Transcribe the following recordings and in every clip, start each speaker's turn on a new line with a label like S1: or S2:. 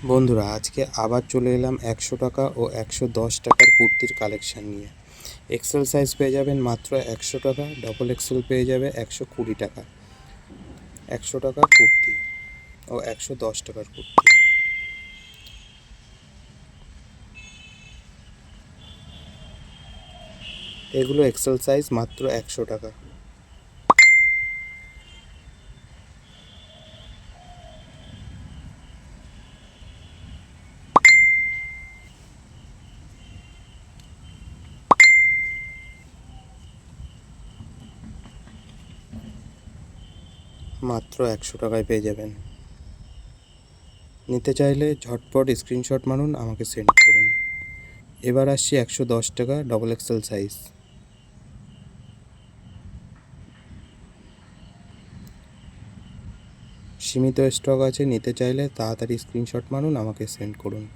S1: বন্ধুরা, আজকে আবার চলে এলাম 100 টাকা ও 110 টাকার কুর্তির কালেকশান নিয়ে। এক্সেল সাইজ পেয়ে যাবেন মাত্র 100 টাকা, ডবল এক্সেল পেয়ে যাবে 120 টাকা। 100 টাকার কুর্তি ও 110 টাকার কুর্তি। এগুলো এক্সেল সাইজ মাত্র 100 টাকা। মাত্র 100 টাকায় পেয়ে যাবেন। নিতে চাইলে ঝটপট স্ক্রিনশট মারুন, আমাকে সেন্ড করুন। এবার আসছি 110 টাকা ডবল এক্সেল সাইজ। সীমিত স্টক আছে, নিতে চাইলে তাড়াতাড়ি স্ক্রিনশট মারুন, আমাকে সেন্ড করুন।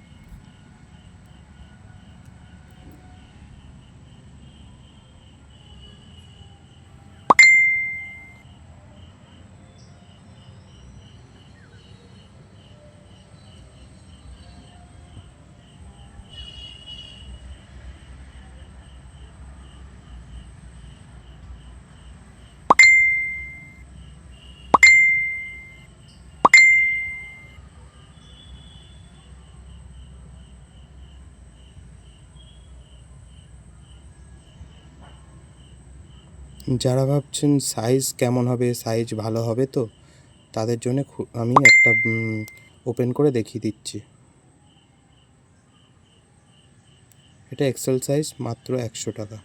S1: যারা ভাবছেন সাইজ কেমন হবে, সাইজ ভালো হবে তো, তাদের জন্য আমি একটা ওপেন করে দেখিয়ে দিচ্ছি। এটা এক্সেল সাইজ মাত্র 100 টাকা।